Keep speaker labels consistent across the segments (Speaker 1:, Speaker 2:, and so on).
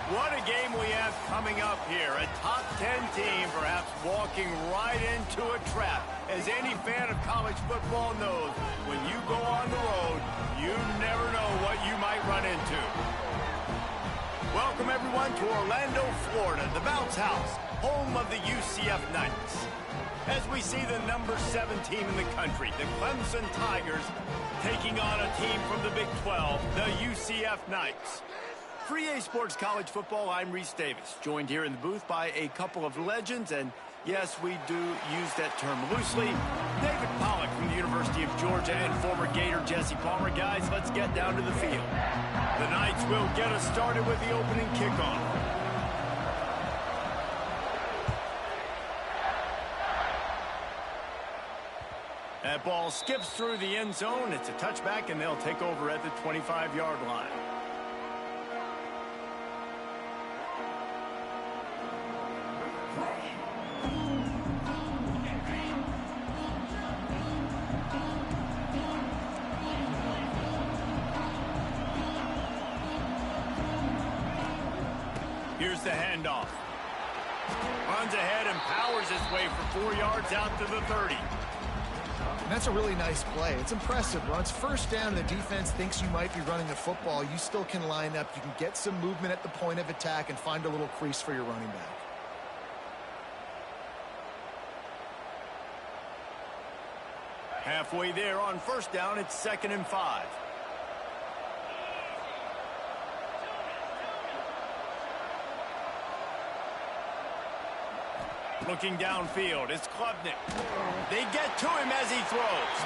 Speaker 1: What a game we have coming up here. A top 10 team perhaps walking right into a trap. As any fan of college football knows, when you go on the road, you never know what you might run into. Welcome everyone to Orlando, Florida, the Bounce House, home of the UCF Knights. As we see the number 7 team in the country, the Clemson Tigers, taking on a team from the Big 12, the UCF Knights. For EA Sports College Football, I'm Reese Davis, joined here in the booth by a couple of legends, and yes, we do use that term loosely. David Pollack from the University of Georgia and former Gator Jesse Palmer. Guys, let's get down to the field. The Knights will get us started with the opening kickoff. That ball skips through the end zone. It's a touchback, and they'll take over at the 25-yard line. Here's the handoff. Runs ahead and powers his way for 4 yards out to the 30.
Speaker 2: And that's a really nice play. It's impressive. When it's first down and the defense thinks you might be running the football, you still can line up. You can get some movement at the point of attack and find a little crease for your running back.
Speaker 1: Halfway there on first down, it's 2nd and 5. Looking downfield, it's Klubnik. They get to him as he throws.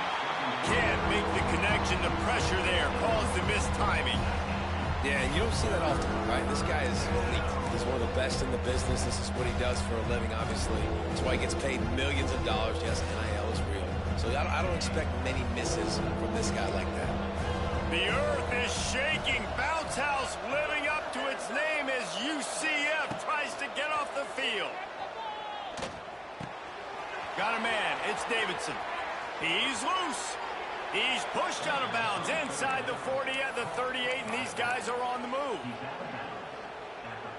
Speaker 1: Can't make the connection. The pressure there caused the missed timing.
Speaker 3: Yeah, you don't see that often, right? This guy is elite. He's one of the best in the business. This is what he does for a living, obviously. That's why he gets paid millions of dollars. Yes, NIL is real. So I don't expect many misses from this guy like that.
Speaker 1: The earth is shaking. Bounce House living up to its name as UCF tries to get off the field. Got a man. It's Davidson. He's loose. He's pushed out of bounds inside the 40 at the 38, and these guys are on the move.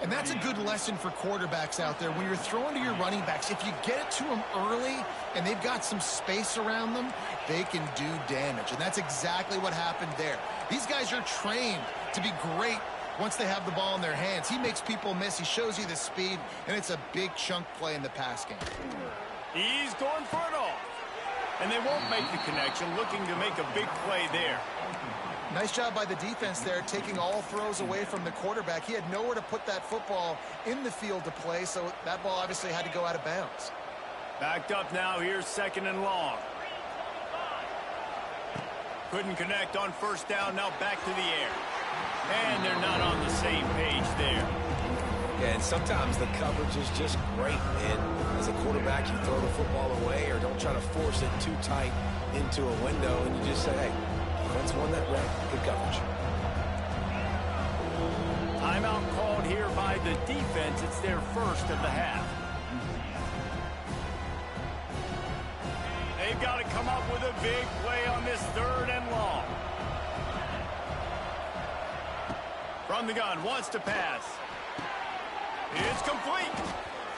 Speaker 2: And that's a good lesson for quarterbacks out there. When you're throwing to your running backs, if you get it to them early and they've got some space around them, they can do damage. And that's exactly what happened there. These guys are trained to be great once they have the ball in their hands. He makes people miss. He shows you the speed, and it's a big chunk play in the pass game.
Speaker 1: He's going for it all. And they won't make the connection, looking to make a big play there.
Speaker 2: Nice job by the defense there, taking all throws away from the quarterback. He had nowhere to put that football in the field to play, so that ball obviously had to go out of bounds.
Speaker 1: Backed up now, here's 2nd and long. Couldn't connect on first down, now back to the air. And they're not on the same page there.
Speaker 3: Yeah, and sometimes the coverage is just great. And as a quarterback, you throw the football away or don't try to force it too tight into a window, and you just say, hey, defense won that rep. Good coverage.
Speaker 1: Timeout called here by the defense. It's their first of the half. They've got to come up with a big play on this 3rd and long. From the gun, wants to pass. It's complete.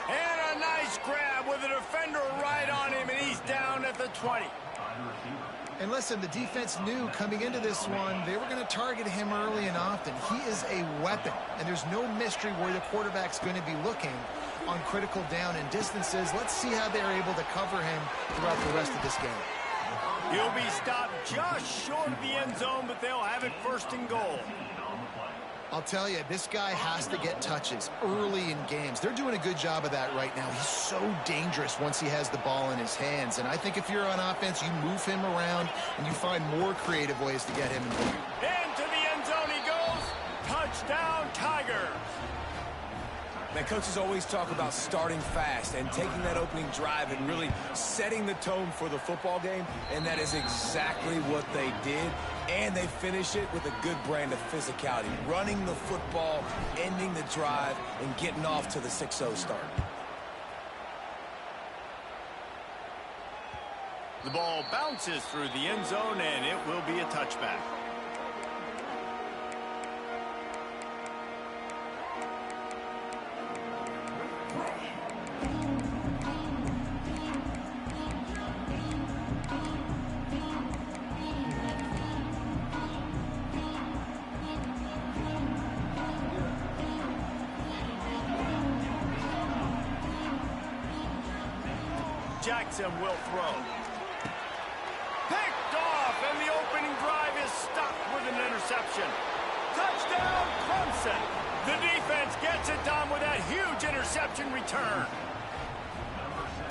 Speaker 1: And a nice grab with a defender right on him, and he's down at the 20.
Speaker 2: And listen, the defense knew coming into this one, they were going to target him early and often. He is a weapon, and there's no mystery where the quarterback's going to be looking on critical down and distances. Let's see how they're able to cover him throughout the rest of this game.
Speaker 1: He'll be stopped just short of the end zone, but they'll have it 1st and goal.
Speaker 2: I'll tell you, this guy has to get touches early in games. They're doing a good job of that right now. He's so dangerous once he has the ball in his hands. And I think if you're on offense, you move him around and you find more creative ways to get him involved.
Speaker 1: Into the end zone he goes. Touchdown, Tigers.
Speaker 3: Man, coaches always talk about starting fast and taking that opening drive and really setting the tone for the football game, and that is exactly what they did. And they finish it with a good brand of physicality, running the football, ending the drive, and getting off to the 6-0 start.
Speaker 1: The ball bounces through the end zone, and it will be a touchback. Jackson will throw. Picked off, and the opening drive is stopped with an interception. Touchdown, Clemson. The defense gets it done with that huge interception return.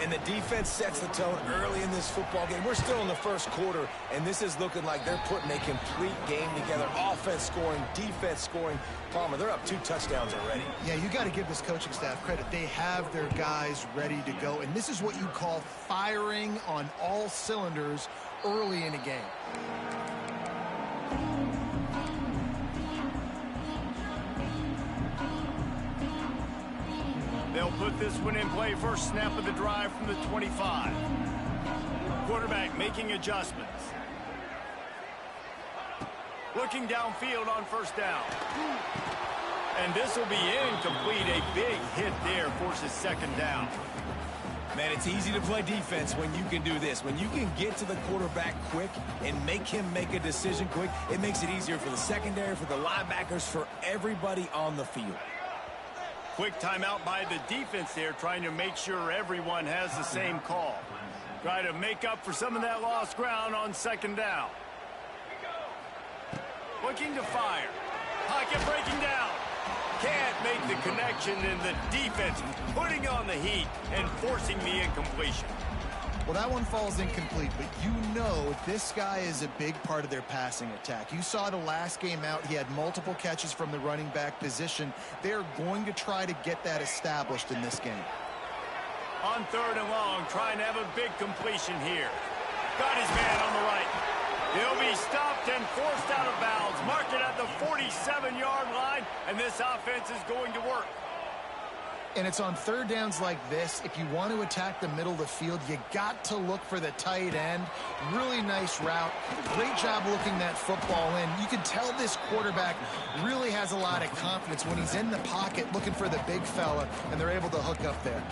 Speaker 3: And the defense sets the tone early in this football game. We're still in the first quarter, and this is looking like they're putting a complete game together. Offense scoring, defense scoring. Palmer, they're up 2 touchdowns already.
Speaker 2: Yeah, you got to give this coaching staff credit. They have their guys ready to go, and this is what you call firing on all cylinders early in a game.
Speaker 1: They'll put this one in play first snap of the drive from the 25. Quarterback making adjustments. Looking downfield on first down. And this will be incomplete. A big hit there forces second down.
Speaker 3: Man, it's easy to play defense when you can do this. When you can get to the quarterback quick and make him make a decision quick, it makes it easier for the secondary, for the linebackers, for everybody on the field.
Speaker 1: Quick timeout by the defense there, trying to make sure everyone has the same call. Try to make up for some of that lost ground on second down. Looking to fire. Pocket breaking down. Can't make the connection, and the defense putting on the heat and forcing the incompletion.
Speaker 2: Well, that one falls incomplete, but you know this guy is a big part of their passing attack. You saw the last game out, he had multiple catches from the running back position. They're going to try to get that established in this game.
Speaker 1: On 3rd and long, trying to have a big completion here. Got his man on the right. He'll be stopped and forced out of bounds. Marked it at the 47-yard line, and this offense is going to work.
Speaker 2: And it's on 3rd downs like this. If you want to attack the middle of the field, you got to look for the tight end. Really nice route. Great job looking that football in. You can tell this quarterback really has a lot of confidence when he's in the pocket looking for the big fella, and they're able to hook up there.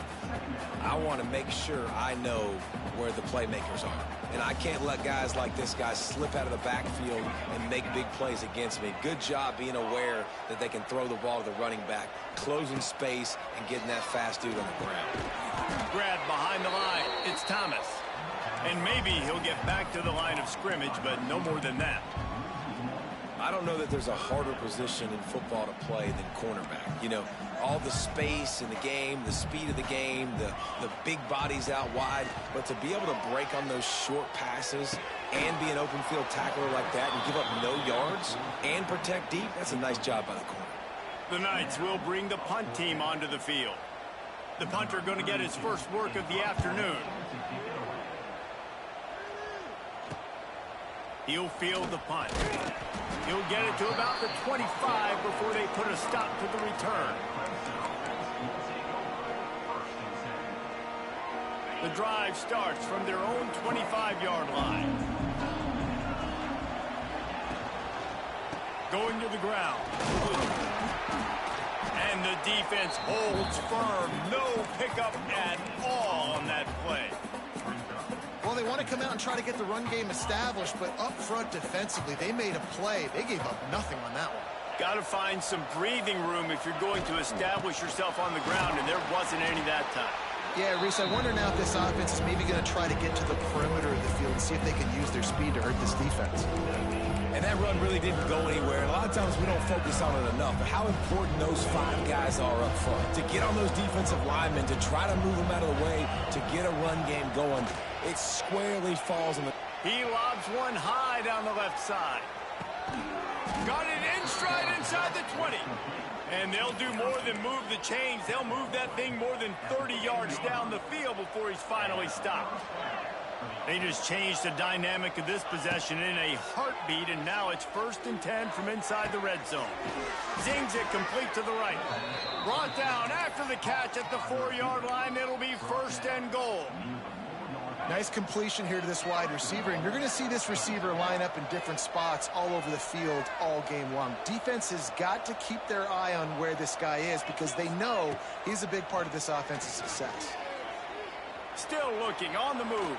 Speaker 3: I want to make sure I know where the playmakers are. And I can't let guys like this guy slip out of the backfield and make big plays against me. Good job being aware that they can throw the ball to the running back, closing space, and getting that fast dude on the ground.
Speaker 1: Grabbed behind the line. It's Thomas. And maybe he'll get back to the line of scrimmage, but no more than that.
Speaker 3: I don't know that there's a harder position in football to play than cornerback. You know, all the space in the game, the speed of the game, the big bodies out wide. But to be able to break on those short passes and be an open field tackler like that and give up no yards and protect deep, that's a nice job by the corner.
Speaker 1: The Knights will bring the punt team onto the field. The punter going to get his first work of the afternoon. He'll field the punt. He'll get it to about the 25 before they put a stop to the return. The drive starts from their own 25-yard line. Going to the ground. And the defense holds firm. No pickup at all on that play.
Speaker 2: Well, they want to come out and try to get the run game established, but up front defensively, they made a play. They gave up nothing on that one.
Speaker 1: Got to find some breathing room if you're going to establish yourself on the ground, and there wasn't any that time.
Speaker 2: Yeah, Reese, I wonder now if this offense is maybe going to try to get to the perimeter of the field and see if they can use their speed to hurt this defense.
Speaker 3: And that run really didn't go anywhere. And a lot of times we don't focus on it enough, but how important those 5 guys are up front. To get on those defensive linemen, to try to move them out of the way, to get a run game going, it squarely falls in the...
Speaker 1: He lobs one high down the left side. Got it in stride inside the 20. And they'll do more than move the chains. They'll move that thing more than 30 yards down the field before he's finally stopped. They just changed the dynamic of this possession in a heartbeat, and now it's 1st and 10 from inside the red zone. Zings it complete to the right. Brought down after the catch at the 4-yard line. It'll be 1st and goal.
Speaker 2: Nice completion here to this wide receiver, and you're going to see this receiver line up in different spots all over the field all game long. Defense has got to keep their eye on where this guy is because they know he's a big part of this offense's success.
Speaker 1: Still looking on the move.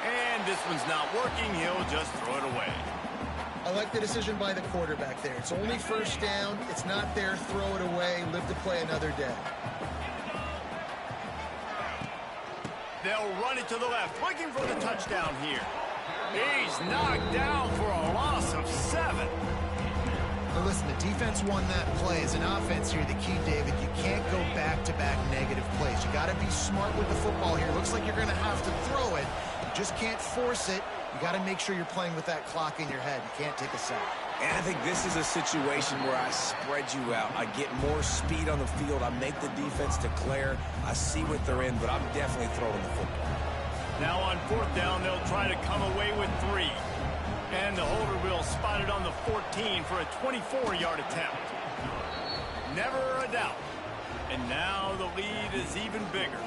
Speaker 1: And this one's not working. He'll just throw it away.
Speaker 2: I like the decision by the quarterback there. It's only 1st down. It's not there. Throw it away. Live to play another day.
Speaker 1: They'll run it to the left, looking for the touchdown here. He's knocked down for a loss of 7.
Speaker 2: But listen, the defense won that play. As an offense here, the key, David, you can't go back-to-back negative plays. You got to be smart with the football here. Looks like you're going to have to throw it. You just can't force it. You got to make sure you're playing with that clock in your head. You can't take a sack.
Speaker 3: And I think this is a situation where I spread you out. I get more speed on the field. I make the defense declare. I see what they're in, but I'm definitely throwing the football.
Speaker 1: Now on 4th down, they'll try to come away with 3. And the holder will spot it on the 14 for a 24-yard attempt. Never a doubt. And now the lead is even bigger.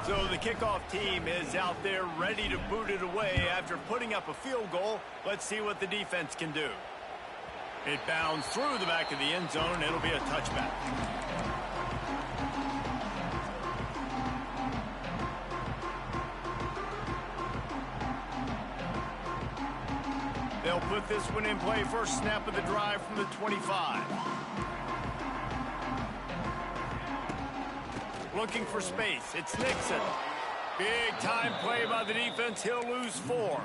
Speaker 1: So the kickoff team is out there ready to boot it away after putting up a field goal. Let's see what the defense can do. It bounds through the back of the end zone. It'll be a touchback. They'll put this one in play. First snap of the drive from the 25. Looking for space. It's Nixon. Big time play by the defense. He'll lose 4.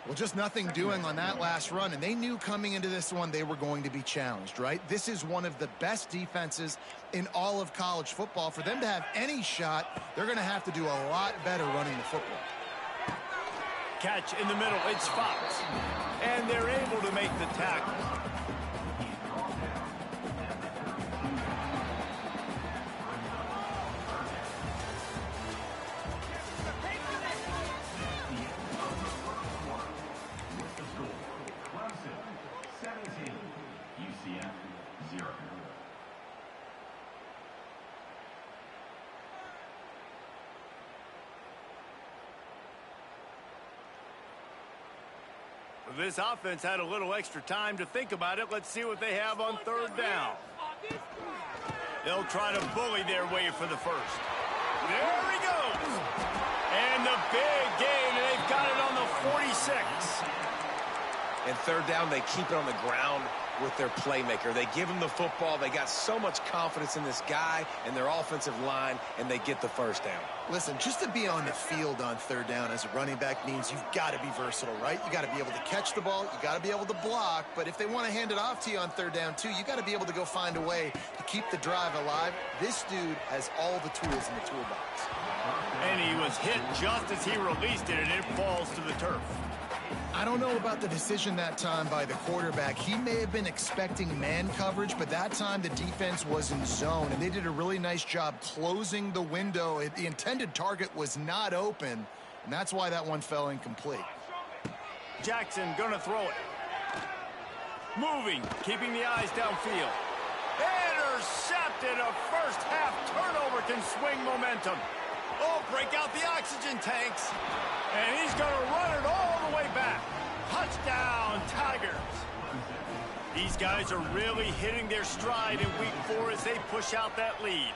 Speaker 2: Well, just nothing doing on that last run, and they knew coming into this one they were going to be challenged, right? This is one of the best defenses in all of college football. For them to have any shot, they're going to have to do a lot better running the football.
Speaker 1: Catch in the middle. It's Fox. And they're able to make the tackle. This offense had a little extra time to think about it. Let's see what they have on 3rd down. They'll try to bully their way for the first. There he goes. And the big gain, and they've got it on the 46.
Speaker 3: And 3rd down, they keep it on the ground with their playmaker. They give him the football. They got so much confidence in this guy and their offensive line, and they get the first down.
Speaker 2: Listen, just to be on the field on 3rd down as a running back means you've got to be versatile, right? You got to be able to catch the ball. You got to be able to block. But if they want to hand it off to you on 3rd down, too, you got to be able to go find a way to keep the drive alive. This dude has all the tools in the toolbox.
Speaker 1: And he was hit just as he released it, and it falls to the turf.
Speaker 2: I don't know about the decision that time by the quarterback. He may have been expecting man coverage, but that time the defense was in zone, and they did a really nice job closing the window. The intended target was not open, and that's why that one fell incomplete.
Speaker 1: Jackson gonna throw it. Moving, keeping the eyes downfield. Intercepted. A first-half turnover can swing momentum. Oh, break out the oxygen tanks. And he's going to run it all the way back. Touchdown, Tigers. These guys are really hitting their stride in week 4 as they push out that lead.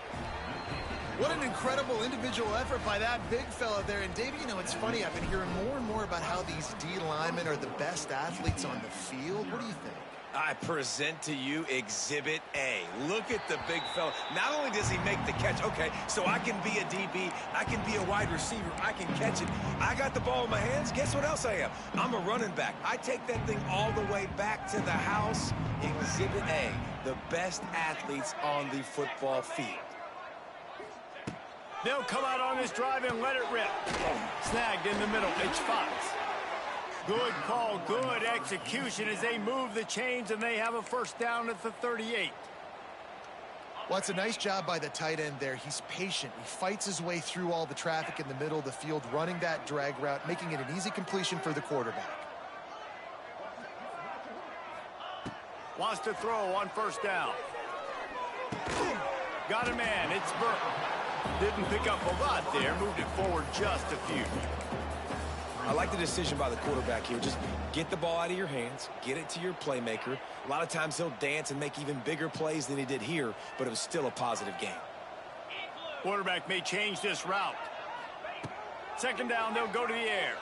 Speaker 2: What an incredible individual effort by that big fella there. And, Dave, you know, it's funny. I've been hearing more and more about how these D linemen are the best athletes on the field. What do you think?
Speaker 3: I present to you Exhibit A. Look at the big fella. Not only does he make the catch, okay, so I can be a DB, I can be a wide receiver, I can catch it. I got the ball in my hands. Guess what else I am? I'm a running back. I take that thing all the way back to the house. Exhibit A, the best athletes on the football field.
Speaker 1: They'll come out on this drive and let it rip. Snagged in the middle. It's Fox. Good call, good execution as they move the chains, and they have a first down at the 38.
Speaker 2: Well, it's a nice job by the tight end there. He's patient. He fights his way through all the traffic in the middle of the field, running that drag route, making it an easy completion for the quarterback.
Speaker 1: Wants to throw on first down. Got a man. It's Burke. Didn't pick up a lot there. Moved it forward just a few.
Speaker 3: I like the decision by the quarterback here. Just get the ball out of your hands, get it to your playmaker. A lot of times he'll dance and make even bigger plays than he did here, but it was still a positive game.
Speaker 1: Quarterback may change this route. Second down, they'll go to the air.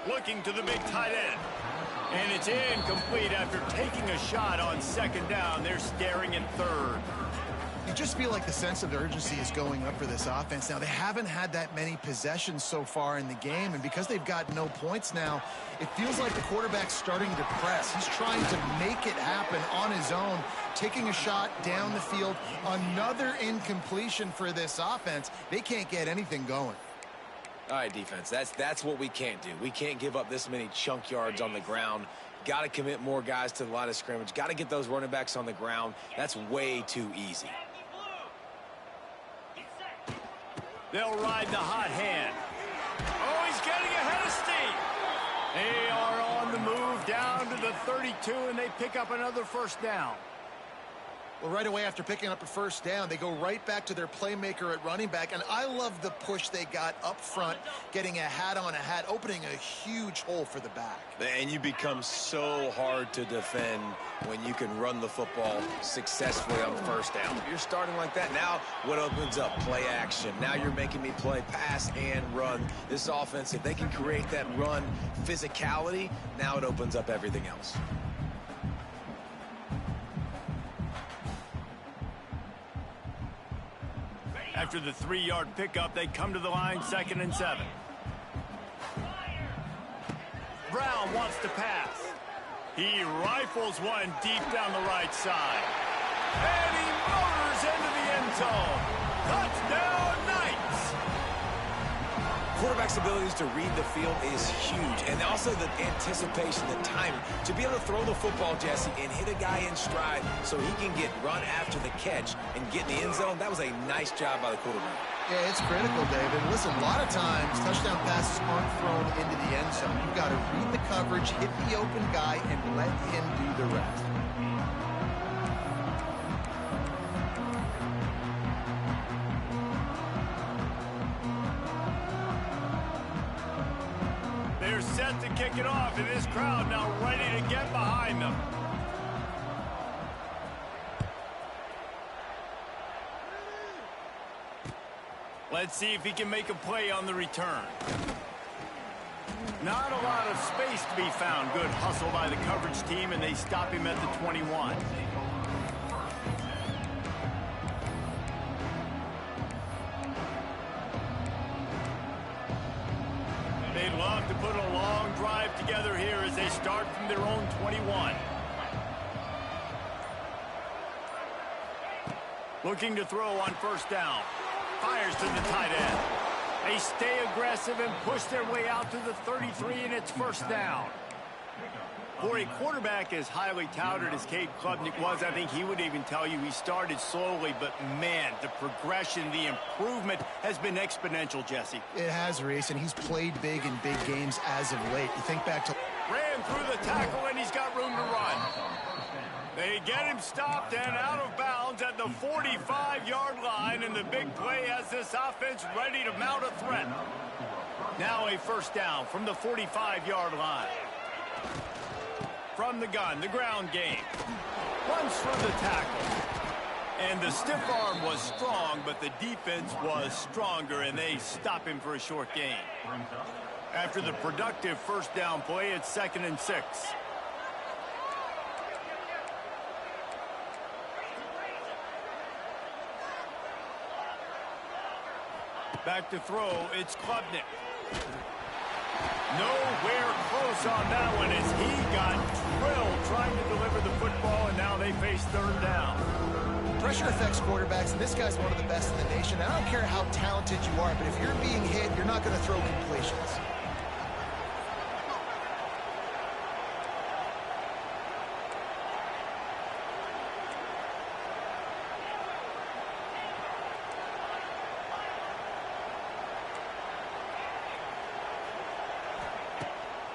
Speaker 1: Looking to the big tight end. And it's incomplete after taking a shot on second down. They're staring at third.
Speaker 2: You just feel like the sense of urgency is going up for this offense now. They haven't had that many possessions so far in the game, and because they've got no points now, it feels like the quarterback's starting to press. He's trying to make it happen on his own, taking a shot down the field. Another incompletion for this offense. They can't get anything going.
Speaker 3: All right, defense, that's what we can't do. We can't give up this many chunk yards on the ground. Got to commit more guys to the line of scrimmage. Got to get those running backs on the ground. That's way too easy.
Speaker 1: They'll ride the hot hand. Oh, he's getting ahead of steam. They are on the move down to the 32, and they pick up another first down.
Speaker 2: Well, right away after picking up a first down, they go right back to their playmaker at running back. And I love the push they got up front, getting a hat on a hat, opening a huge hole for the back.
Speaker 3: And you become so hard to defend when you can run the football successfully on first down. You're starting like that. Now what opens up? Play action. Now you're making me play pass and run. This offense, if they can create that run physicality, now it opens up everything else.
Speaker 1: After the 3-yard pickup, they come to the line, 2nd and 7. Brown wants to pass. He rifles one deep down the right side. And he motors into the end zone. Touchdown, Knights!
Speaker 3: Quarterback's abilities to read the field is huge, and also the anticipation, the timing. To be able to throw the football, Jesse, and hit a guy in stride so he can get run after the catch and get in the end zone, that was a nice job by the quarterback.
Speaker 2: Yeah, it's critical, David. Listen, a lot of times touchdown passes aren't thrown into the end zone. You've got to read the coverage, hit the open guy, and let him do the rest.
Speaker 1: They're set to kick it off, and this crowd now ready to get behind them. Let's see if he can make a play on the return. Not a lot of space to be found. Good hustle by the coverage team, and they stop him at the 21. They'd love to put a long drive together here as they start from their own 21. Looking to throw on first down. Fires to the tight end. They stay aggressive and push their way out to the 33, and it's first down. For a quarterback as highly touted as Cade Klubnik was, I think he would even tell you he started slowly, but man, the progression, the improvement has been exponential, Jesse.
Speaker 2: It has, Reese, and he's played big in big games as of late. You think back to...
Speaker 1: Ran through the tackle, and he's got room to run. They get him stopped and out of bounds at the 45-yard line, and the big play has this offense ready to mount a threat. Now a first down from the 45-yard line. From the gun, the ground game. Runs through the tackle. And the stiff arm was strong, but the defense was stronger, and they stop him for a short gain. After the productive first down play, it's 2nd and 6. Back to throw, it's Klubnik. Nowhere close on that one as he got drilled trying to deliver the football, and now they face third down.
Speaker 2: Pressure affects quarterbacks, and this guy's one of the best in the nation. I don't care how talented you are, but if you're being hit, you're not going to throw completions.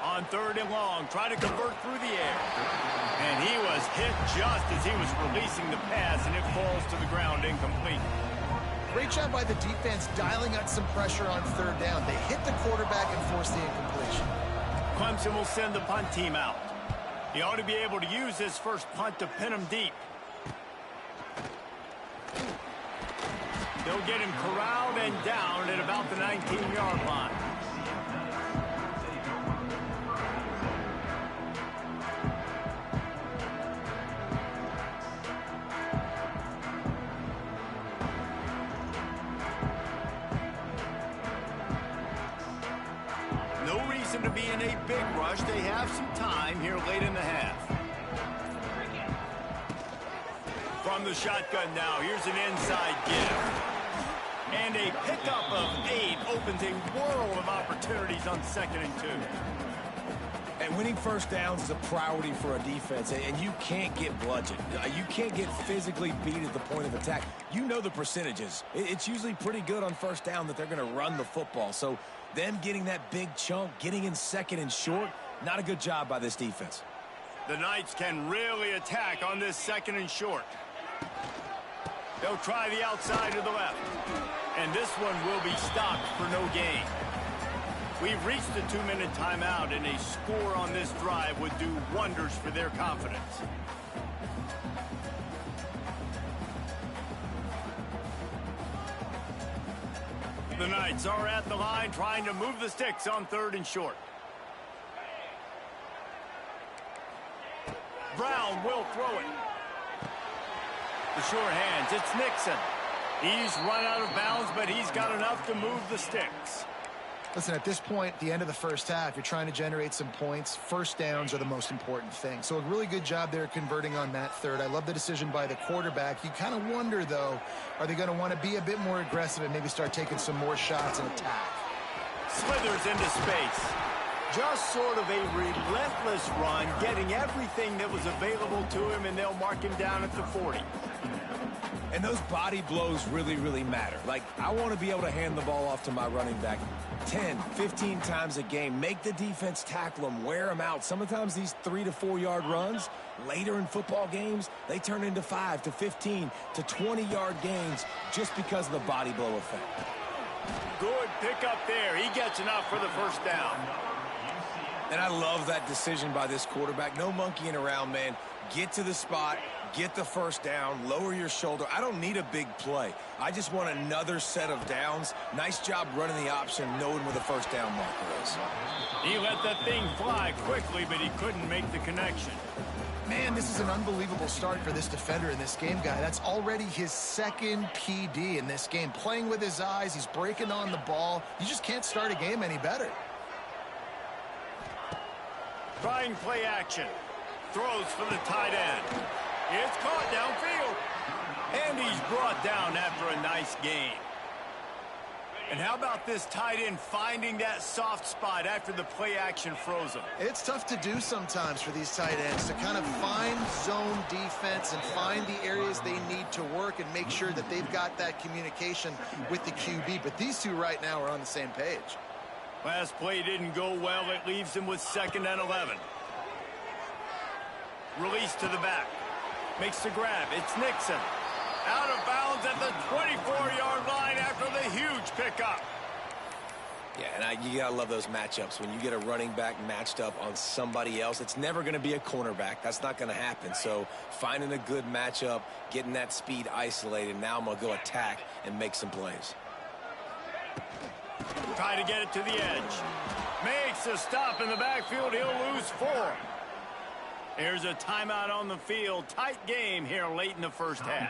Speaker 1: On 3rd and long, trying to convert through the air. And he was hit just as he was releasing the pass, and it falls to the ground incomplete.
Speaker 2: Great job by the defense dialing up some pressure on 3rd down. They hit the quarterback and forced the incompletion.
Speaker 1: Clemson will send the punt team out. He ought to be able to use this first punt to pin him deep. They'll get him corralled and down at about the 19-yard line. reason to be in a big rush. They have some time here late in the half. From the shotgun now, here's an inside give. And a pickup of 8 opens a world of opportunities on 2nd and 2.
Speaker 3: And winning first downs is a priority for a defense, and you can't get bludgeoned. You can't get physically beat at the point of attack. You know the percentages. It's usually pretty good on first down that they're going to run the football. So them getting that big chunk, getting in 2nd and short, not a good job by this defense.
Speaker 1: The Knights can really attack on this 2nd and short. They'll try the outside to the left. And this one will be stopped for no gain. We've reached the 2-minute timeout, and a score on this drive would do wonders for their confidence. The Knights are at the line trying to move the sticks on 3rd and short. Brown will throw it. The short hands, it's Nixon. He's run out of bounds, but he's got enough to move the sticks.
Speaker 2: Listen, at this point, the end of the first half, you're trying to generate some points. First downs are the most important thing. So a really good job there converting on that 3rd. I love the decision by the quarterback. You kind of wonder, though, are they going to want to be a bit more aggressive and maybe start taking some more shots and attack?
Speaker 1: Slithers into space. Just sort of a relentless run, getting everything that was available to him, and they'll mark him down at the 40.
Speaker 3: And those body blows really, really matter. Like, I want to be able to hand the ball off to my running back 10, 15 times a game. Make the defense tackle them, wear them out. Sometimes these 3 to 4 yard runs, later in football games, they turn into 5 to 15 to 20 yard gains just because of the body blow effect.
Speaker 1: Good pickup there. He gets enough for the first down.
Speaker 3: And I love that decision by this quarterback. No monkeying around, man. Get to the spot, get the first down, lower your shoulder. I don't need a big play. I just want another set of downs. Nice job running the option, knowing where the first down marker is.
Speaker 1: He let that thing fly quickly, but he couldn't make the connection.
Speaker 2: Man, this is an unbelievable start for this defender in this game, guy. That's already his 2nd PD in this game. Playing with his eyes, he's breaking on the ball. You just can't start a game any better.
Speaker 1: Trying play action. Throws for the tight end. It's caught downfield. And he's brought down after a nice gain. And how about this tight end finding that soft spot after the play action froze him?
Speaker 2: It's tough to do sometimes for these tight ends to kind of find zone defense and find the areas they need to work and make sure that they've got that communication with the QB. But these two right now are on the same page.
Speaker 1: Last play didn't go well. It leaves him with 2nd and 11. Release to the back. Makes the grab. It's Nixon. Out of bounds at the 24-yard line after the huge pickup.
Speaker 3: Yeah, and you got to love those matchups. When you get a running back matched up on somebody else, it's never going to be a cornerback. That's not going to happen. So finding a good matchup, getting that speed isolated, now I'm going to go attack and make some plays.
Speaker 1: Try to get it to the edge. Makes a stop in the backfield. He'll lose 4. Here's a timeout on the field. Tight game here late in the first half.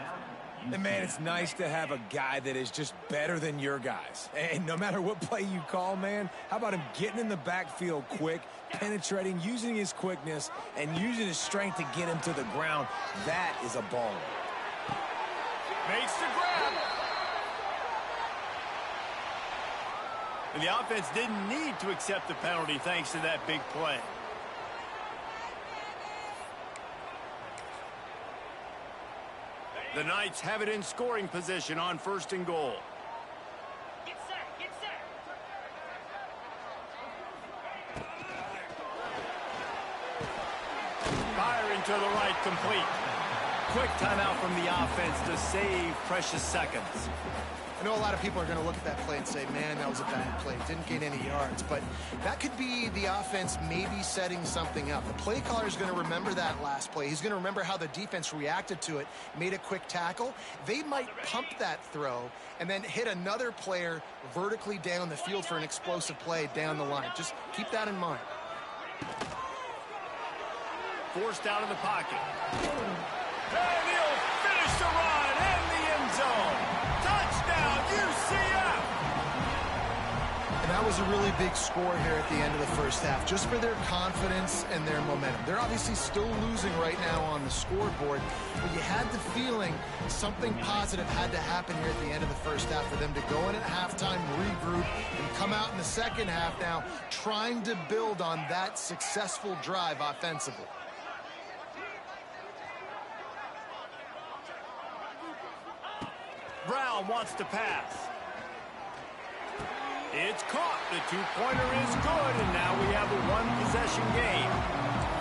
Speaker 3: And, man, it's nice to have a guy that is just better than your guys. And no matter what play you call, man, how about him getting in the backfield quick, penetrating, using his quickness, and using his strength to get him to the ground. That is a ball.
Speaker 1: Makes the grab. And the offense didn't need to accept the penalty thanks to that big play. The Knights have it in scoring position on 1st and goal.
Speaker 4: Get set, get set.
Speaker 1: Firing to the right, complete. Quick timeout from the offense to save precious seconds.
Speaker 2: I know a lot of people are going to look at that play and say, man, that was a bad play. Didn't gain any yards. But that could be the offense maybe setting something up. The play caller is going to remember that last play. He's going to remember how the defense reacted to it, made a quick tackle. They might pump that throw and then hit another player vertically down the field for an explosive play down the line. Just keep that in mind.
Speaker 1: Forced out of the pocket. And he'll finish the run in the end zone. Touchdown, UCF!
Speaker 2: And that that was a really big score here at the end of the first half, just for their confidence and their momentum. They're obviously still losing right now on the scoreboard, but you had the feeling something positive had to happen here at the end of the first half for them to go in at halftime, regroup, and come out in the second half now trying to build on that successful drive offensively.
Speaker 1: Brown wants to pass. It's caught. The two-pointer is good, and now we have a one-possession game.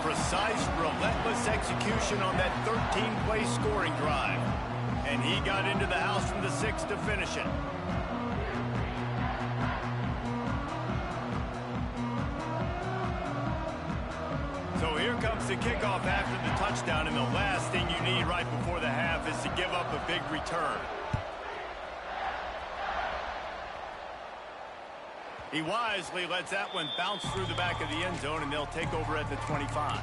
Speaker 1: Precise, relentless execution on that 13-play scoring drive. And he got into the house from the 6 to finish it. So here comes the kickoff after the touchdown, and the last thing you need right before the half is to give up a big return. He wisely lets that one bounce through the back of the end zone, and they'll take over at the 25.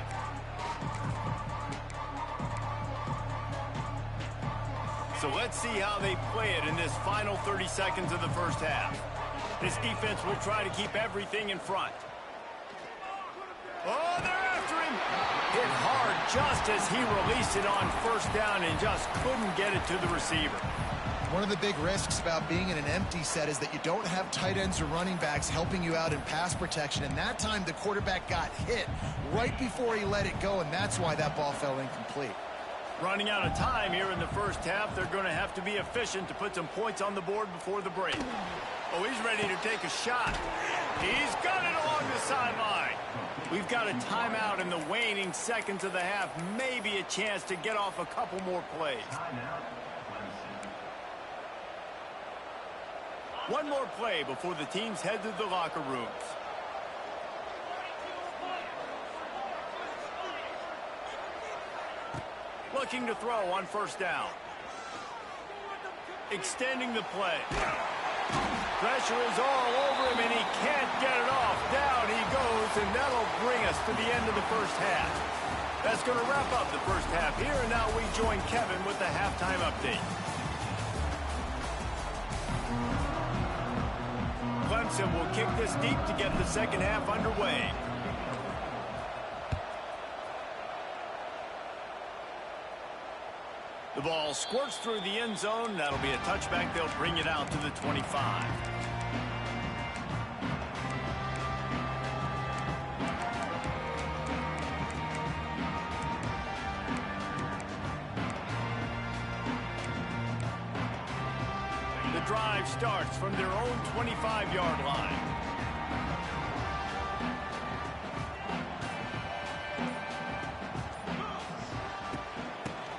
Speaker 1: So let's see how they play it in this final 30 seconds of the first half. This defense will try to keep everything in front. Oh, they're after him. Hit hard just as he released it on first down and just couldn't get it to the receiver.
Speaker 2: One of the big risks about being in an empty set is that you don't have tight ends or running backs helping you out in pass protection. And that time the quarterback got hit right before he let it go, and that's why that ball fell incomplete.
Speaker 1: Running out of time here in the first half, they're going to have to be efficient to put some points on the board before the break. Oh, he's ready to take a shot. He's got it along the sideline. We've got a timeout in the waning seconds of the half. Maybe a chance to get off a couple more plays. One more play before the teams head to the locker rooms. Looking to throw on first down. Extending the play. Pressure is all over him, and he can't get it off. Down he goes, and that'll bring us to the end of the first half. That's going to wrap up the first half here, and now we join Kevin with the halftime update. Clemson will kick this deep to get the second half underway. The ball squirts through the end zone. That'll be a touchback. They'll bring it out to the 25. The drive starts from their own 25-yard line.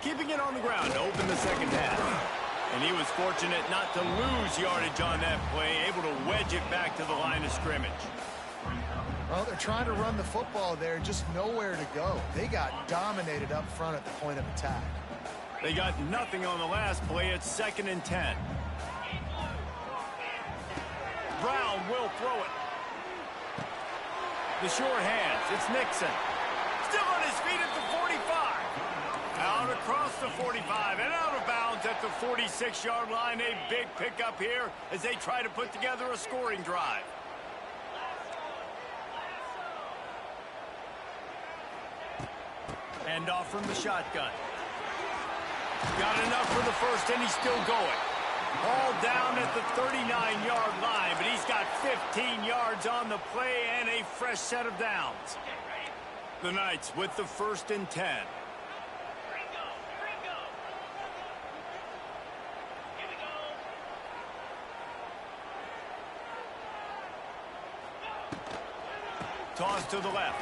Speaker 1: Keeping it on the ground to open the second half. And he was fortunate not to lose yardage on that play, able to wedge it back to the line of scrimmage.
Speaker 2: Well, they're trying to run the football there, just nowhere to go. They got dominated up front at the point of attack.
Speaker 1: They got nothing on the last play. It's 2nd and 10. Brown will throw it. The sure hands. It's Nixon. Still on his feet at the 45. Out across the 45 and out of bounds at the 46-yard line. A big pickup here as they try to put together a scoring drive. Hand off from the shotgun. Got enough for the first, and he's still going. Ball down at the 39-yard line, but he's got 15 yards on the play and a fresh set of downs. The Knights with the 1st and 10. Toss to the left.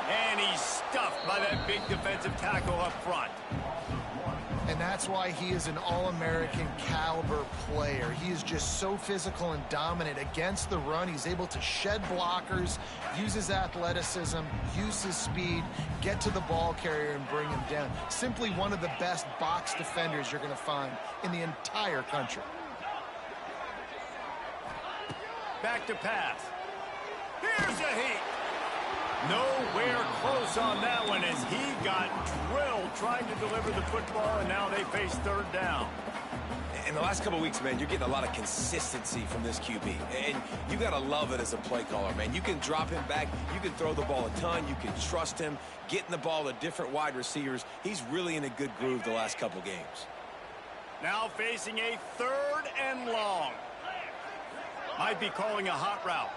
Speaker 1: And he's stuffed by that big defensive tackle up front.
Speaker 2: And that's why he is an All-American caliber player. He is just so physical and dominant against the run. He's able to shed blockers, use his athleticism, use his speed, get to the ball carrier and bring him down. Simply one of the best box defenders you're going to find in the entire country.
Speaker 1: Back to pass. Here's a heat. Nowhere close on that one as he got drilled trying to deliver the football, and now they face 3rd down.
Speaker 3: In the last couple of weeks, man, you're getting a lot of consistency from this QB. And you got to love it as a play caller, man. You can drop him back. You can throw the ball a ton. You can trust him, getting the ball to different wide receivers. He's really in a good groove the last couple games.
Speaker 1: Now facing a 3rd and long. Might be calling a hot route.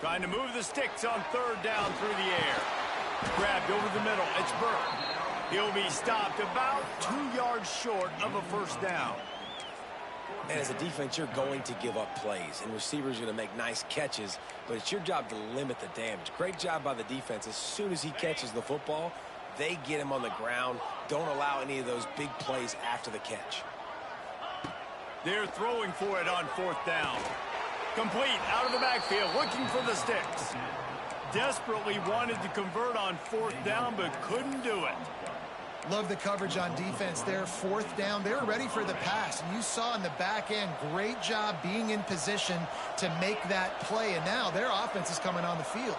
Speaker 1: Trying to move the sticks on 3rd down through the air. Grabbed over the middle. It's Burke. He'll be stopped about 2 yards short of a 1st down.
Speaker 3: And as a defense, you're going to give up plays, and receivers are going to make nice catches, but it's your job to limit the damage. Great job by the defense. As soon as he catches the football, they get him on the ground. Don't allow any of those big plays after the catch.
Speaker 1: They're throwing for it on 4th down. Complete out of the backfield, looking for the sticks. Desperately wanted to convert on 4th down, but couldn't do it.
Speaker 2: Love the coverage on defense there. 4th down, they were ready for the pass. And you saw in the back end, great job being in position to make that play. And now their offense is coming on the field.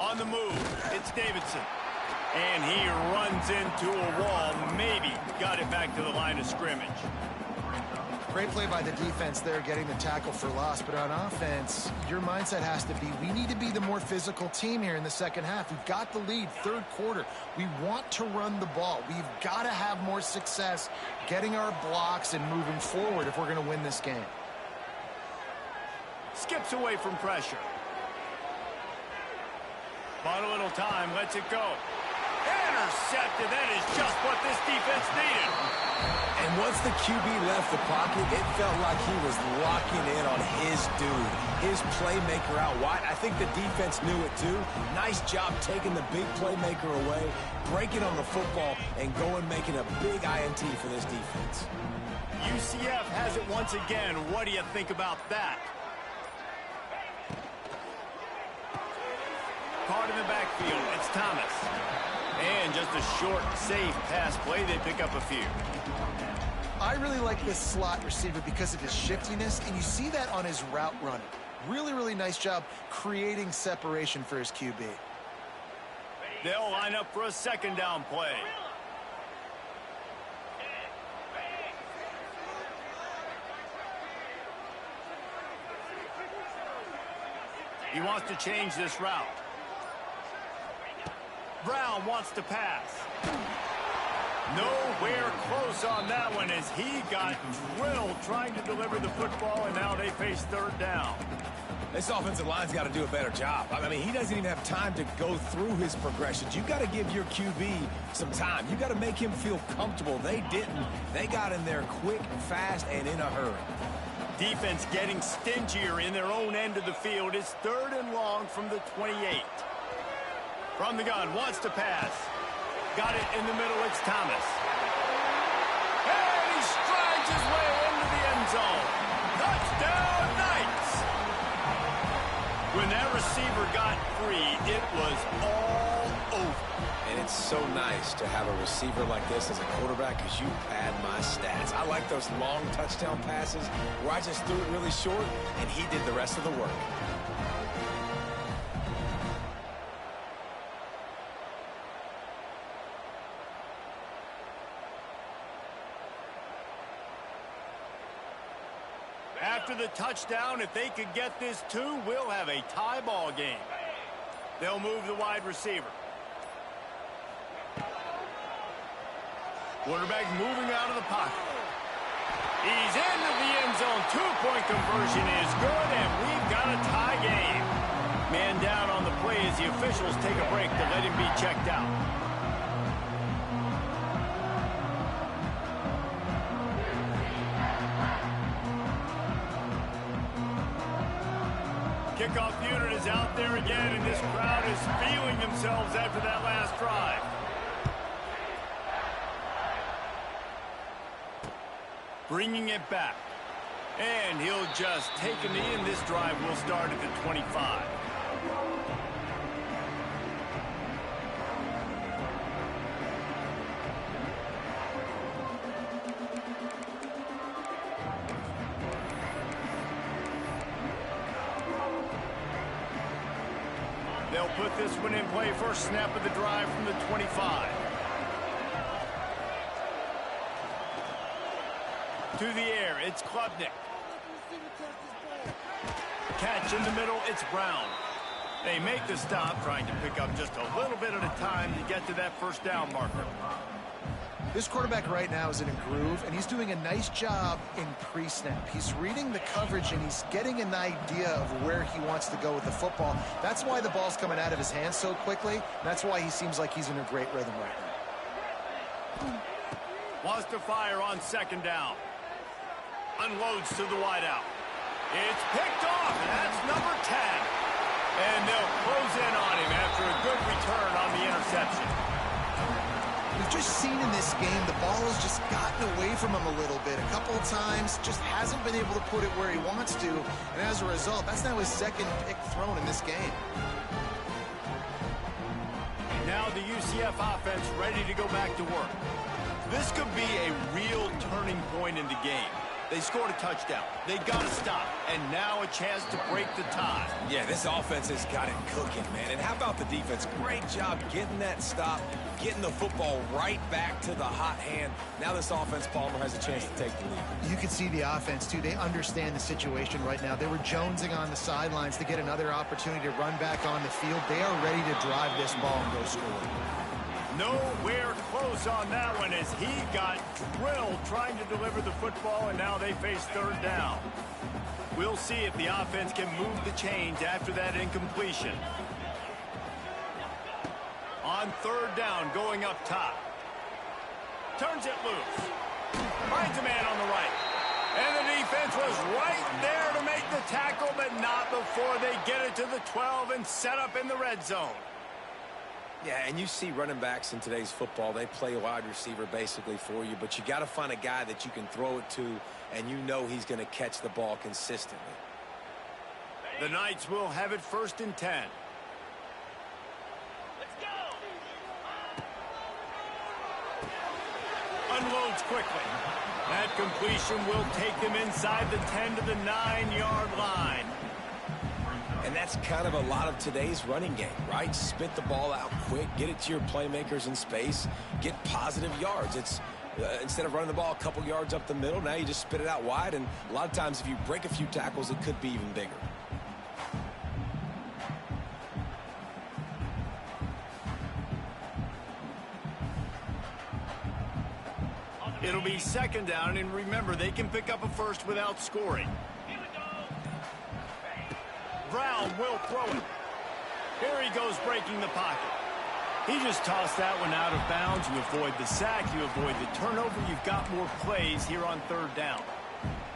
Speaker 1: On the move, it's Davidson. And he runs into a wall. Maybe got it back to the line of scrimmage.
Speaker 2: Great play by the defense there, getting the tackle for loss. But on offense, your mindset has to be, we need to be the more physical team here in the second half. We've got the lead, 3rd quarter. We want to run the ball. We've got to have more success getting our blocks and moving forward if we're going to win this game.
Speaker 1: Skips away from pressure. Bought a little time, lets it go. Intercepted. That is just what this defense needed.
Speaker 3: And once the QB left the pocket, it felt like he was locking in on his dude, his playmaker out wide. I think the defense knew it too. Nice job taking the big playmaker away, breaking on the football, and going making a big INT for this defense.
Speaker 1: UCF has it once again. What do you think about that? Caught in the backfield. It's Thomas. And just a short, safe pass play. They pick up a few.
Speaker 2: I really like this slot receiver because of his shiftiness, and you see that on his route running. Really, really nice job creating separation for his QB.
Speaker 1: They'll line up for a 2nd down play. He wants to change this route. Brown wants to pass. Nowhere close on that one as he got drilled trying to deliver the football, and now they face 3rd down.
Speaker 3: This offensive line's got to do a better job. I mean, he doesn't even have time to go through his progressions. You got to give your QB some time. You got to make him feel comfortable. They didn't. They got in there quick, fast, and in a hurry.
Speaker 1: Defense getting stingier in their own end of the field. It's 3rd and long from the 28. From the gun, wants to pass. Got it in the middle, it's Thomas. And he strides his way into the end zone. Touchdown, Knights! When that receiver got free, it was all over.
Speaker 3: And it's so nice to have a receiver like this as a quarterback because you pad my stats. I like those long touchdown passes where I just threw it really short and he did the rest of the work.
Speaker 1: After the touchdown, if they could get this 2, we'll have a tie ball game. They'll move the wide receiver. Quarterback moving out of the pocket. He's into the end zone. 2-point conversion is good, and we've got a tie game. Man down on the play as the officials take a break to let him be checked out. Kickoff unit is out there again, and this crowd is feeling themselves after that last drive. Bringing it back. And he'll just take a knee, and this drive will start at the 25. They'll put this one in play first snap of the drive from the 25. To the air, it's Klubnik. Catch in the middle, it's Brown. They make the stop, trying to pick up just a little bit at a time to get to that first down marker.
Speaker 2: This quarterback right now is in a groove, and he's doing a nice job in pre-snap. He's reading the coverage, and he's getting an idea of where he wants to go with the football. That's why the ball's coming out of his hands so quickly. That's why he seems like he's in a great rhythm right now.
Speaker 1: Wants to fire on second down. Unloads to the wideout. It's picked off, and that's number 10. And they'll close in on him after a good return on the interception.
Speaker 2: We've just seen in this game the ball has just gotten away from him a little bit. A couple of times, just hasn't been able to put it where he wants to. And as a result, that's now his second pick thrown in this game.
Speaker 1: Now the UCF offense ready to go back to work. This could be a real turning point in the game. They scored a touchdown. They got to stop. And now a chance to break the tie.
Speaker 3: Yeah, this offense has got it cooking, man. And how about the defense? Great job getting that stop, getting the football right back to the hot hand. Now this offense, Palmer, has a chance to take the lead.
Speaker 2: You can see the offense, too. They understand the situation right now. They were jonesing on the sidelines to get another opportunity to run back on the field. They are ready to drive this ball and go score.
Speaker 1: Nowhere close on that one as he got drilled trying to deliver the football, and now they face third down. We'll see if the offense can move the chains after that incompletion. On third down, going up top. Turns it loose. Finds a man on the right. And the defense was right there to make the tackle, but not before they get it to the 12 and set up in the red zone.
Speaker 3: Yeah, and you see running backs in today's football, they play a wide receiver basically for you, but you got to find a guy that you can throw it to, and you know he's going to catch the ball consistently.
Speaker 1: The Knights will have it first and 10.
Speaker 4: Let's go.
Speaker 1: Unloads quickly. That completion will take them inside the 10 to the 9-yard line.
Speaker 3: And that's kind of a lot of today's running game, right? Spit the ball out quick, get it to your playmakers in space, get positive yards. It's instead of running the ball a couple yards up the middle, now you just spit it out wide, and a lot of times if you break a few tackles, it could be even bigger.
Speaker 1: It'll be second down, and remember, they can pick up a first without scoring. Brown will throw it. Here he goes breaking the pocket. He just tossed that one out of bounds. You avoid the sack, you avoid the turnover. You've got more plays here on third down.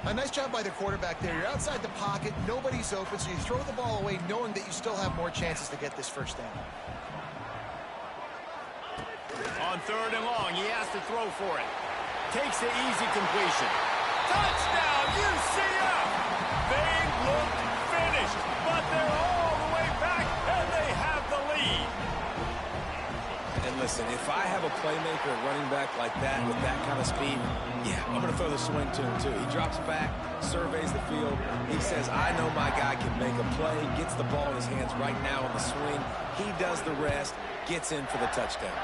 Speaker 2: A nice job by the quarterback there. You're outside the pocket, nobody's open, so you throw the ball away knowing that you still have more chances to get this first down.
Speaker 1: On third and long, he has to throw for it. Takes the easy completion. Touchdown, UCF! They look finished, but they're all the way back, and they have the lead.
Speaker 3: And listen, if I have a playmaker at running back like that with that kind of speed, yeah, I'm going to throw the swing to him too. He drops back, surveys the field. He says, I know my guy can make a play, gets the ball in his hands right now on the swing. He does the rest, gets in for the touchdown.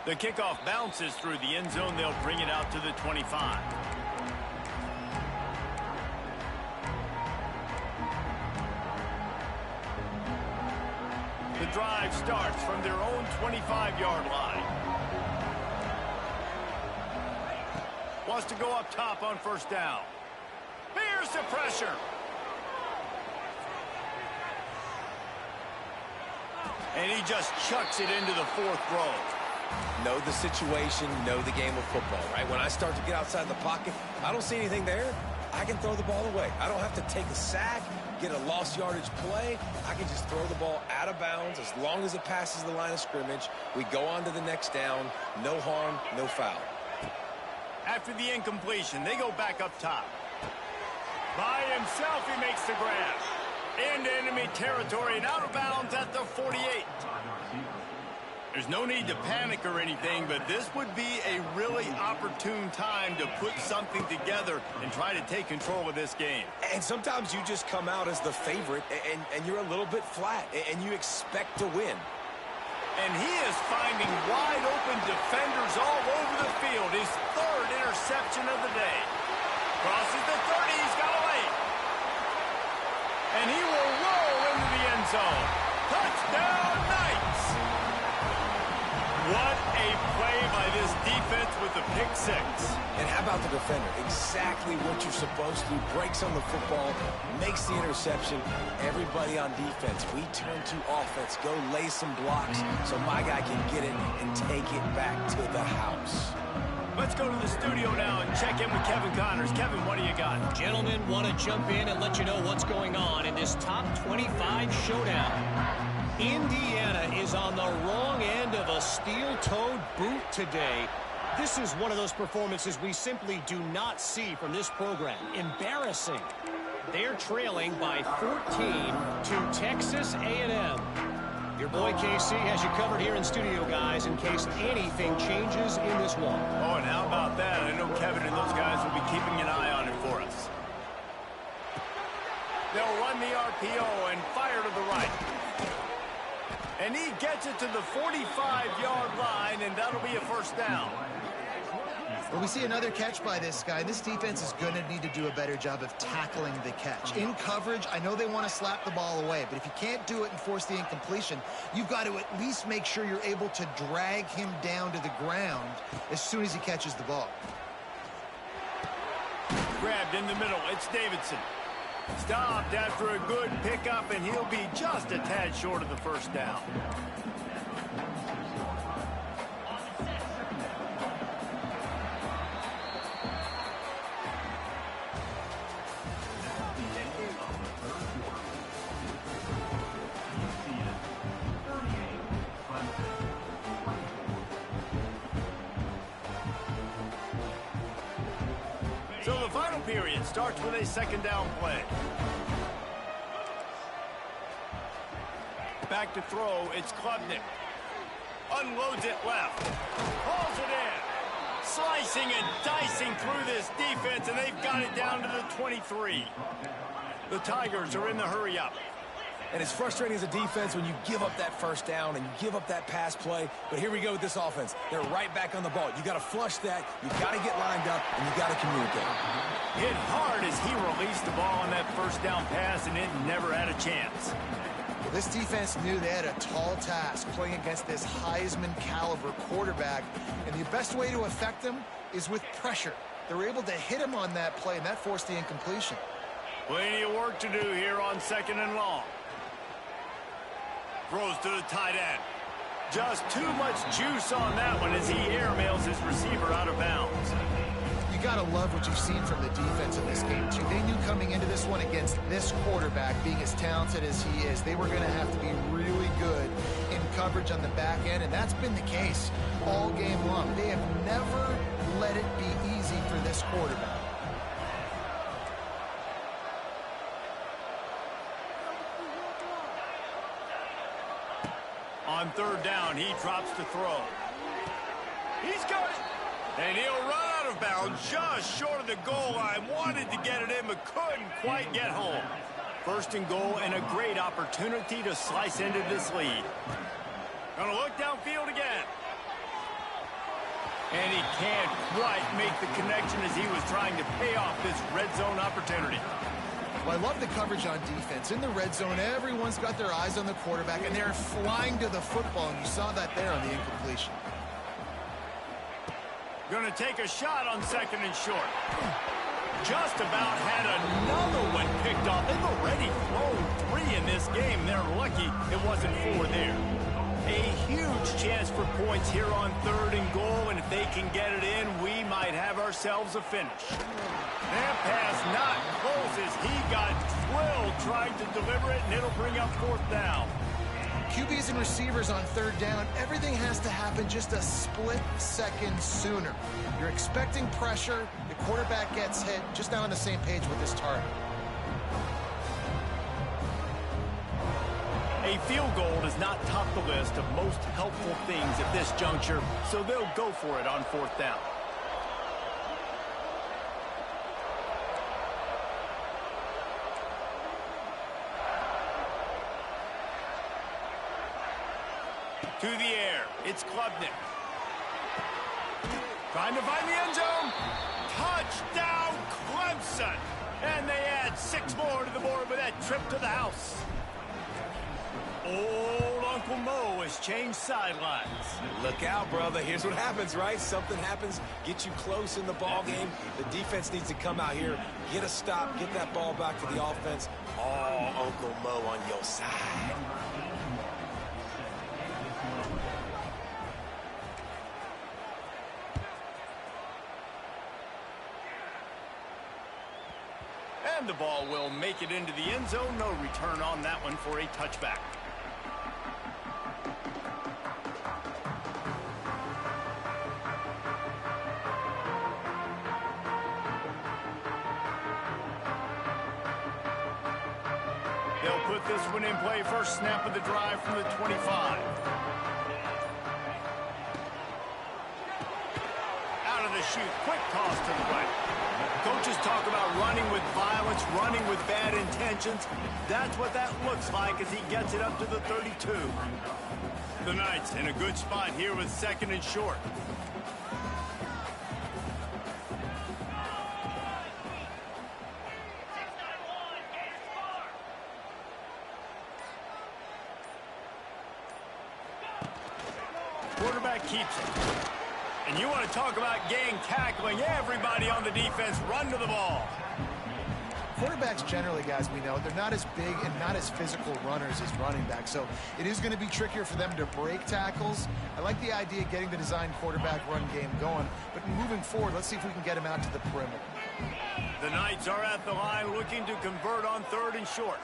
Speaker 1: The kickoff bounces through the end zone. They'll bring it out to the 25. The drive starts from their own 25-yard line. Wants to go up top on first down. Here's the pressure. And he just chucks it into the fourth row.
Speaker 3: Know the situation, know the game of football, right? When I start to get outside the pocket, I don't see anything there. I can throw the ball away. I don't have to take a sack, get a lost yardage play. I can just throw the ball out of bounds as long as it passes the line of scrimmage. We go on to the next down. No harm, no foul.
Speaker 1: After the incompletion, they go back up top. By himself, he makes the grab. Into enemy territory and out of bounds at the 48. There's no need to panic or anything, but this would be a really opportune time to put something together and try to take control of this game.
Speaker 3: And sometimes you just come out as the favorite, and you're a little bit flat, and you expect to win.
Speaker 1: And he is finding wide-open defenders all over the field. His third interception of the day. Crosses the 30, he's got a lane. And he will roll into the end zone. Touchdown, Knights! What a play by this defense with the pick six.
Speaker 3: And how about the defender? Exactly what you're supposed to do. Breaks on the football, makes the interception. Everybody on defense, we turn to offense. Go lay some blocks so my guy can get it and take it back to the house.
Speaker 1: Let's go to the studio now and check in with Kevin Connors. Kevin, what do you got?
Speaker 5: Gentlemen, want to jump in and let you know what's going on in this top 25 showdown. Indiana is on the wrong end of a steel-toed boot today. This is one of those performances we simply do not see from this program. Embarrassing. They're trailing by 14 to Texas A&M. Your boy KC has you covered here in studio, guys, in case anything changes in this one.
Speaker 1: Oh, and how about that? I know Kevin and those guys will be keeping an eye on it for us. They'll run the RPO and fire to the right. And he gets it to the 45-yard line, and that'll be a first down.
Speaker 2: Well, we see another catch by this guy. This defense is going to need to do a better job of tackling the catch. In coverage, I know they want to slap the ball away, but if you can't do it and force the incompletion, you've got to at least make sure you're able to drag him down to the ground as soon as he catches the ball.
Speaker 1: Grabbed in the middle. It's Davidson. Stopped after a good pickup, and he'll be just a tad short of the first down. So the final period starts with a second down play. Back to throw, it's Klubnik. Unloads it left. Hauls it in. Slicing and dicing through this defense, and they've got it down to the 23. The Tigers are in the hurry-up.
Speaker 3: And it's frustrating as a defense when you give up that first down and you give up that pass play. But here we go with this offense. They're right back on the ball. You got to flush that. You got to get lined up, and you got to communicate.
Speaker 1: Hit hard as he released the ball on that first down pass, and it never had a chance.
Speaker 2: Well, this defense knew they had a tall task playing against this Heisman caliber quarterback, and the best way to affect him is with pressure. They were able to hit him on that play, and that forced the incompletion.
Speaker 1: Plenty of work to do here on second and long. Throws to the tight end. Just too much juice on that one as he airmails his receiver out of bounds.
Speaker 2: You got to love what you've seen from the defense in this game, too. They knew coming into this one against this quarterback, being as talented as he is, they were going to have to be really good in coverage on the back end, and that's been the case all game long. They have never let it be easy for this quarterback.
Speaker 1: On third down, he drops to throw. He's got it. And he'll run out of bounds just short of the goal line. Wanted to get it in, but couldn't quite get home. First and goal, and a great opportunity to slice into this lead. Gonna look downfield again. And he can't quite make the connection as he was trying to pay off this red zone opportunity.
Speaker 2: Well, I love the coverage on defense. In the red zone, everyone's got their eyes on the quarterback, and they're flying to the football, and you saw that there on the incompletion.
Speaker 1: Going to take a shot on second and short. Just about had another one picked off. They've already thrown 3 in this game. They're lucky it wasn't 4 there. A huge chance for points here on third and goal, and if they can get it in, we might have ourselves a finish. That pass not close as he got drilled trying to deliver it, and it'll bring up fourth down.
Speaker 2: QBs and receivers on third down, everything has to happen just a split second sooner. You're expecting pressure, the quarterback gets hit, just not on the same page with this target.
Speaker 1: A field goal does not top the list of most helpful things at this juncture, so they'll go for it on 4th down. To the air, it's Klubnik. Trying to find the end zone. Touchdown, Clemson! And they add 6 more to the board with that trip to the house. Old Uncle Mo has changed sidelines.
Speaker 3: Look out, brother. Here's what happens, right? Something happens, get you close in the ball game. The defense needs to come out here, get a stop, get that ball back to the offense. All Uncle Mo on your side.
Speaker 1: And the ball will make it into the end zone. No return on that one for a touchback. They'll put this one in play. First snap of the drive from the 25. Out of the chute. Quick toss to the right. Coaches talk about running with violence, running with bad intentions. That's what that looks like as he gets it up to the 32. The Knights in a good spot here with 2nd and short. Quarterback keeps it. And you want to talk about gang tackling. Everybody on the defense run to the ball.
Speaker 2: Quarterbacks generally, guys, we know, they're not as big and not as physical runners as running backs. So it is going to be trickier for them to break tackles. I like the idea of getting the design quarterback run game going. But moving forward, let's see if we can get him out to the perimeter.
Speaker 1: The Knights are at the line looking to convert on 3rd and short.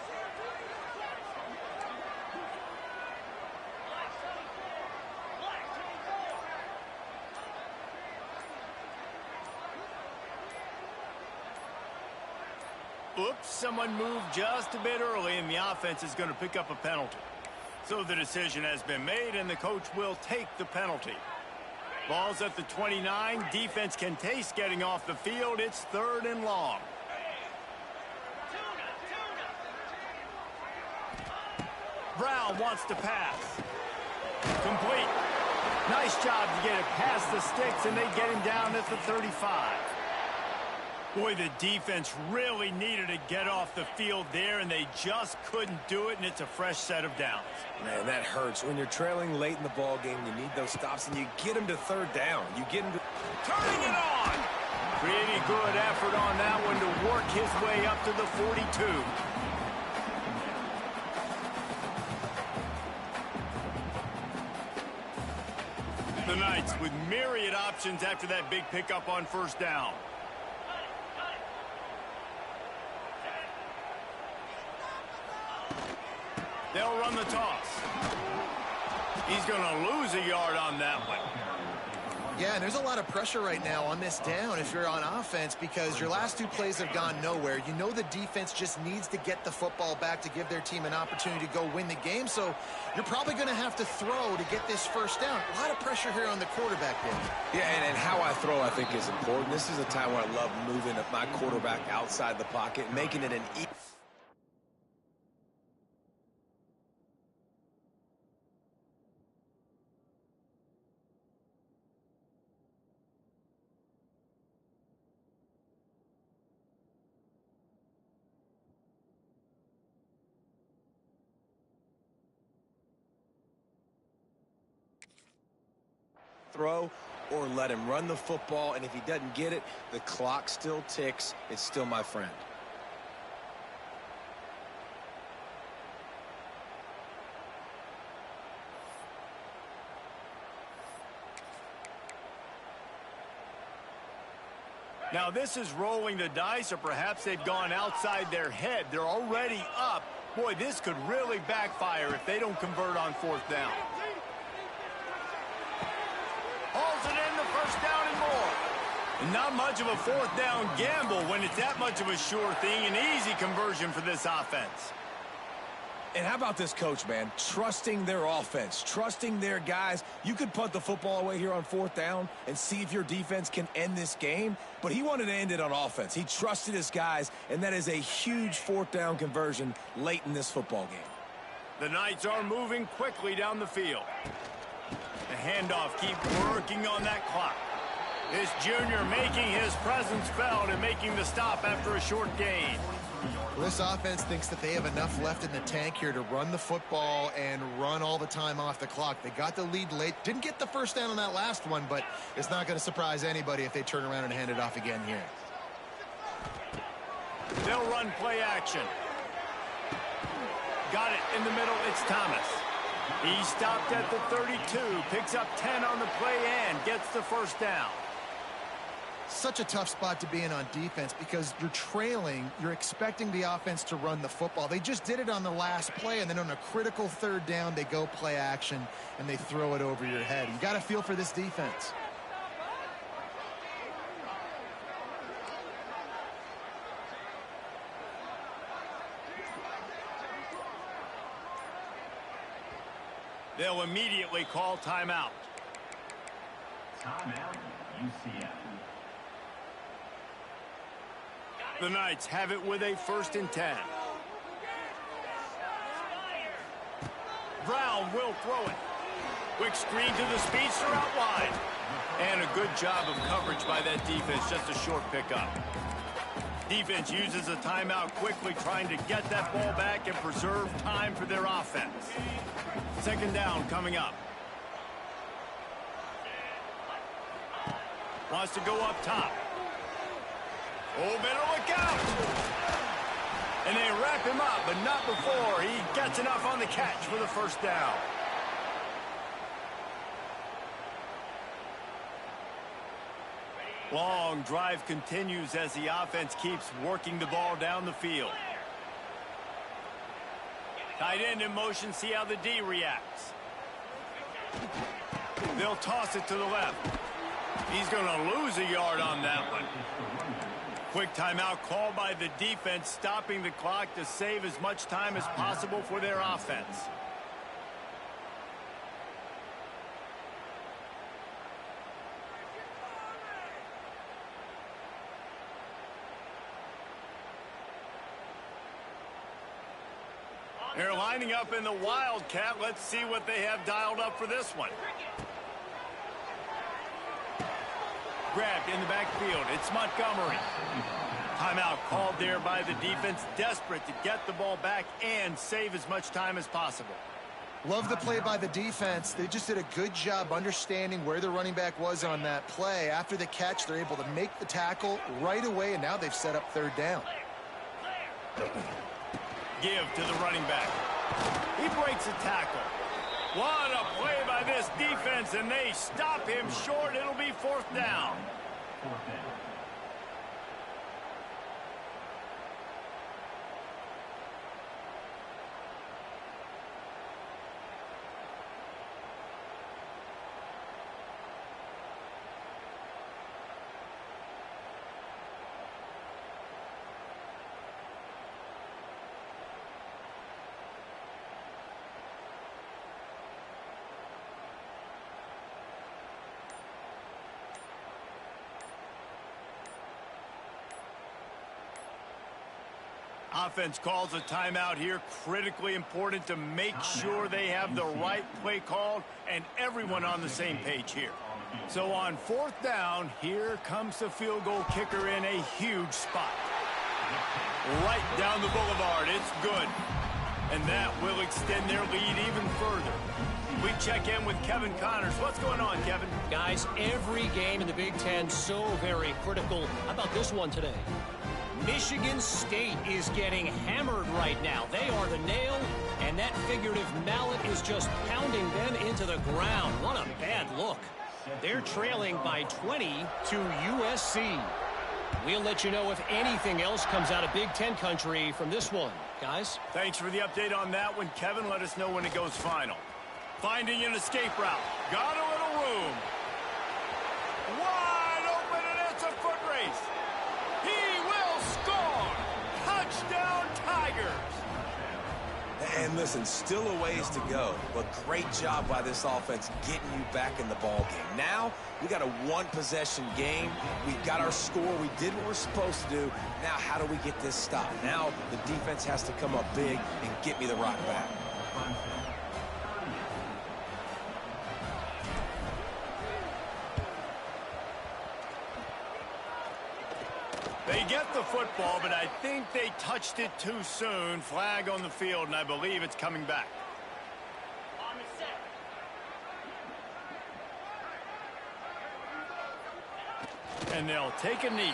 Speaker 1: Oops, someone moved just a bit early, and the offense is going to pick up a penalty. So the decision has been made, and the coach will take the penalty. Ball's at the 29. Defense can taste getting off the field. It's 3rd and long. Brown wants to pass. Complete. Nice job to get it past the sticks, and they get him down at the 35. Boy, the defense really needed to get off the field there, and they just couldn't do it, and it's a fresh set of downs.
Speaker 3: Man, that hurts. When you're trailing late in the ball game, you need those stops, and you get them to 3rd down. You get them to...
Speaker 1: Turning it on! Pretty good effort on that one to work his way up to the 42. The Knights with myriad options after that big pickup on 1st down. They'll run the toss. He's going to lose a yard on that one.
Speaker 2: Yeah, and there's a lot of pressure right now on this down if you're on offense because your last 2 plays have gone nowhere. You know the defense just needs to get the football back to give their team an opportunity to go win the game, so you're probably going to have to throw to get this 1st down. A lot of pressure here on the quarterback there.
Speaker 3: Yeah, and how I throw, I think, is important. This is a time where I love moving my quarterback outside the pocket, making it an easy... throw or let him run the football, and if he doesn't get it, the clock still ticks. It's still my friend.
Speaker 1: Now this is rolling the dice, or perhaps they've gone outside their head. They're already up. Boy, this could really backfire if they don't convert on 4th down. Hauls it in, the 1st down and more. And not much of a 4th down gamble when it's that much of a sure thing. An easy conversion for this offense.
Speaker 3: And how about this coach, man? Trusting their offense, trusting their guys. You could punt the football away here on 4th down and see if your defense can end this game, but he wanted to end it on offense. He trusted his guys, and that is a huge 4th down conversion late in this football game.
Speaker 1: The Knights are moving quickly down the field. The handoff keeps working on that clock. This junior making his presence felt and making the stop after a short gain.
Speaker 2: This offense thinks that they have enough left in the tank here to run the football and run all the time off the clock. They got the lead late. Didn't get the first down on that last one, but it's not going to surprise anybody if they turn around and hand it off again here.
Speaker 1: They'll run play action. Got it in the middle. It's Thomas. He stopped at the 32, picks up 10 on the play and gets the first down.
Speaker 2: Such a tough spot to be in on defense because you're trailing. You're expecting the offense to run the football. They just did it on the last play, and then on a critical 3rd down, they go play action, and they throw it over your head. You got to feel for this defense.
Speaker 1: They'll immediately call timeout.
Speaker 4: Timeout, UCF.
Speaker 1: The Knights have it with a 1st and 10. Brown will throw it. Quick screen to the speedster out wide. And a good job of coverage by that defense, just a short pickup. Defense uses a timeout quickly, trying to get that ball back and preserve time for their offense. 2nd down coming up. Wants to go up top. Oh, better look out! And they wrap him up, but not before he gets enough on the catch for the 1st down. Long drive continues as the offense keeps working the ball down the field. Tight end in motion, see how the D reacts. They'll toss it to the left. He's going to lose a yard on that one. Quick timeout called by the defense, stopping the clock to save as much time as possible for their offense. They're lining up in the Wildcat. Let's see what they have dialed up for this one. Grabbed in the backfield. It's Montgomery. Timeout called there by the defense, desperate to get the ball back and save as much time as possible.
Speaker 2: Love the play by the defense. They just did a good job understanding where the running back was on that play. After the catch, they're able to make the tackle right away, and now they've set up 3rd down.
Speaker 1: Give to the running back. He breaks a tackle. What a play by this defense, and they stop him short. It'll be 4th down. Offense calls a timeout here. Critically important to make sure they have the right play called and everyone on the same page here. So on 4th down, here comes the field goal kicker in a huge spot. Right down the boulevard. It's good. And that will extend their lead even further. We check in with Kevin Connors. What's going on, Kevin?
Speaker 5: Guys, every game in the Big Ten so very critical. How about this one today? Michigan State is getting hammered right now. They are the nail, and that figurative mallet is just pounding them into the ground. What a bad look. They're trailing by 20 to USC. We'll let you know if anything else comes out of Big Ten country from this one. Guys?
Speaker 1: Thanks for the update on that one, Kevin. Let us know when it goes final. Finding an escape route. Got a little room. Wide open, and it's a foot race. He will score. Touchdown, Tigers.
Speaker 3: And listen, still a ways to go, but great job by this offense getting you back in the ball game. Now, we got a one-possession game. We got our score. We did what we're supposed to do. Now, how do we get this stopped? Now, the defense has to come up big and get me the rock back.
Speaker 1: They get the football, but I think they touched it too soon. Flag on the field, and I believe it's coming back.
Speaker 4: On the set.
Speaker 1: And they'll take a knee.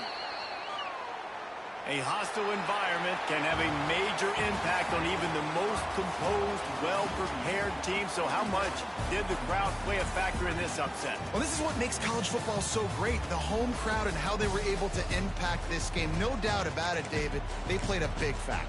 Speaker 1: A hostile environment can have a major impact on even the most composed, well-prepared team. So how much did the crowd play a factor in this upset?
Speaker 2: Well, this is what makes college football so great, the home crowd and how they were able to impact this game. No doubt about it, David. They played a big factor.